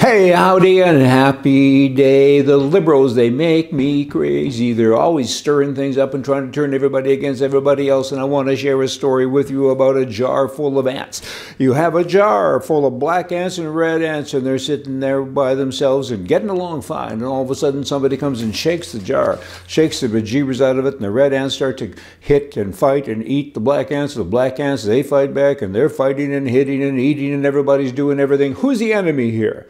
Hey, howdy and happy day. The liberals, they make me crazy. They're always stirring things up and trying to turn everybody against everybody else. And I want to share a story with you about a jar full of ants. You have a jar full of black ants and red ants, and they're sitting there by themselves and getting along fine. And all of a sudden, somebody comes and shakes the jar, shakes the bejeebers out of it, and the red ants start to hit and fight and eat the black ants. The black ants, they fight back, and they're fighting and hitting and eating, and everybody's doing everything. Who's the enemy here?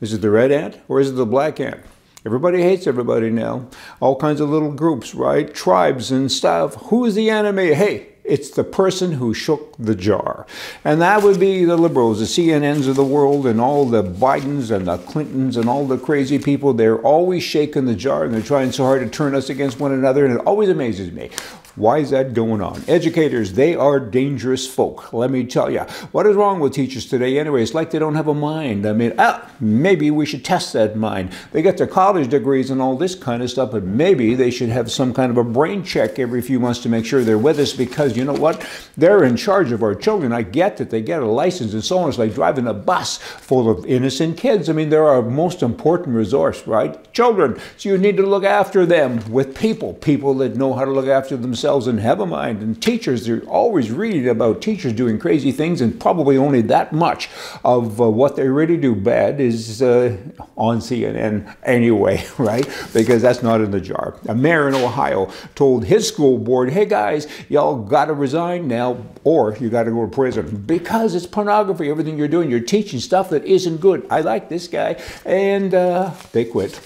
Is it the red ant or is it the black ant? Everybody hates everybody now. All kinds of little groups, right? Tribes and stuff. Who is the enemy? Hey, it's the person who shook the jar. And that would be the liberals, the CNNs of the world, and all the Bidens and the Clintons and all the crazy people. They're always shaking the jar, and they're trying so hard to turn us against one another, and it always amazes me. Why is that going on? Educators, they are dangerous folk, let me tell you. What is wrong with teachers today anyway? It's like they don't have a mind. I mean, maybe we should test that mind. They get their college degrees and all this kind of stuff, but maybe they should have some kind of a brain check every few months to make sure they're with us, because you know what? They're in charge of our children. I get that they get a license and so on. It's like driving a bus full of innocent kids. I mean, they're our most important resource, right? Children. So you need to look after them with people that know how to look after themselves and have a mind. And teachers, they're always reading about teachers doing crazy things, and probably only that much of what they really do bad is on CNN anyway, right? Because that's not in the jar. A mayor in Ohio told his school board, hey guys, y'all got to resign now or you got to go to prison because it's pornography. Everything you're doing, you're teaching stuff that isn't good. I like this guy. And they quit.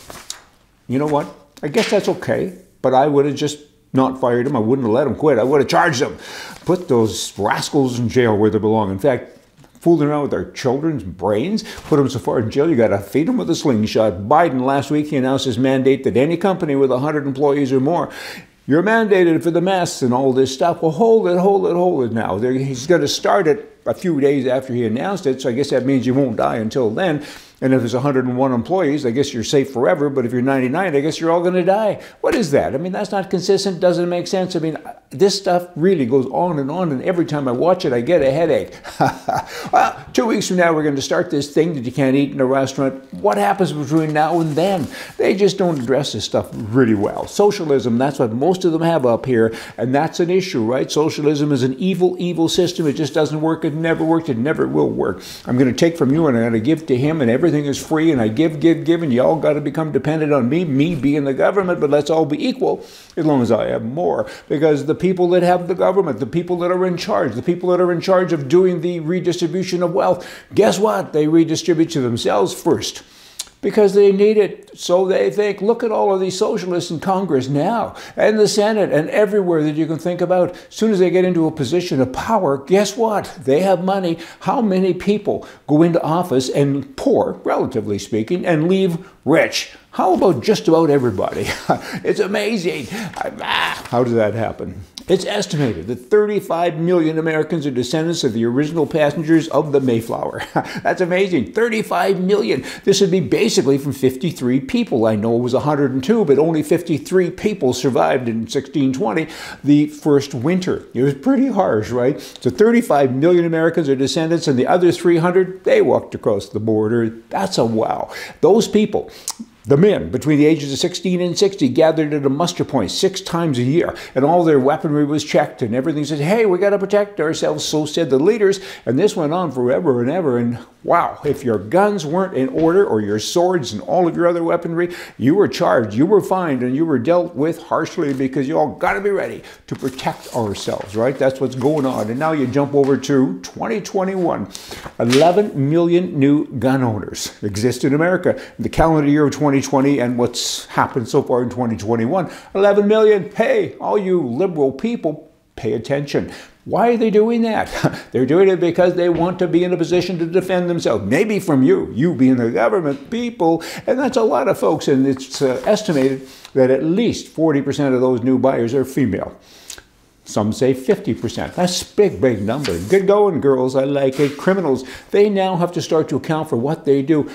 You know what? I guess that's okay, but I would have just not fired him. I wouldn't have let him quit. I would have charged him. Put those rascals in jail where they belong. In fact, fooling around with our children's brains, put them so far in jail, you got to feed them with a slingshot. Biden last week, he announced his mandate that any company with 100 employees or more, you're mandated for the masks and all this stuff. Well, hold it now. He's going to start it a few days after he announced it, so I guess that means you won't die until then. And if there's 101 employees, I guess you're safe forever. But if you're 99, I guess you're all going to die. What is that? I mean, that's not consistent. Doesn't make sense. I mean, this stuff really goes on, and every time I watch it, I get a headache. Well, 2 weeks from now, we're going to start this thing that you can't eat in a restaurant. What happens between now and then? They just don't address this stuff really well. Socialism, that's what most of them have up here, and that's an issue, right? Socialism is an evil, evil system. It just doesn't work. It never worked. It never will work. I'm going to take from you, and I'm going to give to him, and everything is free, and I give, and you all got to become dependent on me being the government, but let's all be equal as long as I have more. Because the people that have the government, the people that are in charge, the people that are in charge of doing the redistribution of wealth, guess what? They redistribute to themselves first. Because they need it. So they think, look at all of these socialists in Congress now, and the Senate, and everywhere that you can think about. As soon as they get into a position of power, guess what? They have money. How many people go into office and poor, relatively speaking, and leave rich? How about just about everybody? It's amazing. How does that happen? It's estimated that 35 million Americans are descendants of the original passengers of the Mayflower. That's amazing. 35 million. This would be basically from 53 people. I know it was 102, but only 53 people survived in 1620, the first winter. It was pretty harsh, right? So 35 million Americans are descendants, and the other 300, they walked across the border. That's a wow. Those people, the men between the ages of 16 and 60, gathered at a muster point 6 times a year, and all their weaponry was checked, and everything said, hey, we got to protect ourselves, so said the leaders. And this went on forever and ever, and wow, if your guns weren't in order, or your swords and all of your other weaponry, you were charged, you were fined, and you were dealt with harshly, because you all got to be ready to protect ourselves, right? That's what's going on. And now you jump over to 2021. 11 million new gun owners exist in America. In the calendar year of 2020, and what's happened so far in 2021, 11 million. Hey, all you liberal people, pay attention. Why are they doing that? They're doing it because they want to be in a position to defend themselves. Maybe from you being the government people, and that's a lot of folks, and it's estimated that at least 40% of those new buyers are female. Some say 50%. That's a big, big number. Good going, girls. I like it. Criminals, they now have to start to account for what they do.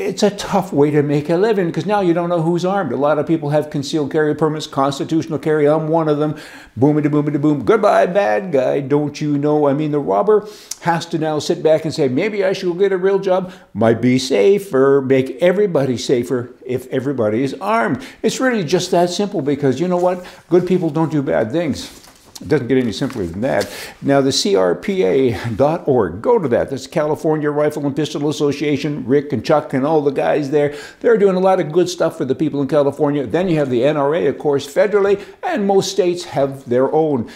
it's a tough way to make a living because now you don't know who's armed. A lot of people have concealed carry permits, constitutional carry. I'm one of them. Boomity, boomity, boom. Goodbye, bad guy. Don't you know? I mean, the robber has to now sit back and say, maybe I should get a real job. Might be safer, make everybody safer if everybody is armed. It's really just that simple because you know what? Good people don't do bad things. It doesn't get any simpler than that. Now, the CRPA.org, go to that. That's California Rifle and Pistol Association. Rick and Chuck and all the guys there. They're doing a lot of good stuff for the people in California. Then you have the NRA, of course, federally, and most states have their own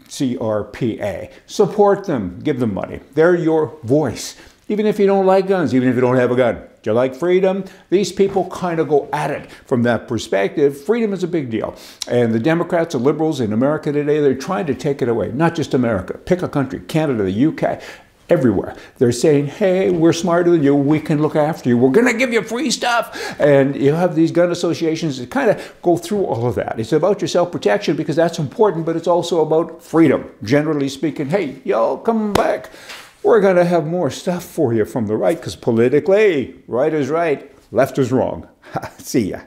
CRPA. Support them. Give them money. They're your voice. Even if you don't like guns, even if you don't have a gun. Do you like freedom? These people kind of go at it from that perspective. Freedom is a big deal. And the Democrats, the liberals in America today, they're trying to take it away. Not just America. Pick a country. Canada, the UK, everywhere. They're saying, hey, we're smarter than you. We can look after you. We're going to give you free stuff. And you have these gun associations that kind of go through all of that. It's about your self-protection because that's important, but it's also about freedom. Generally speaking, hey, y'all come back. We're going to have more stuff for you from the right because politically, right is right, left is wrong. See ya.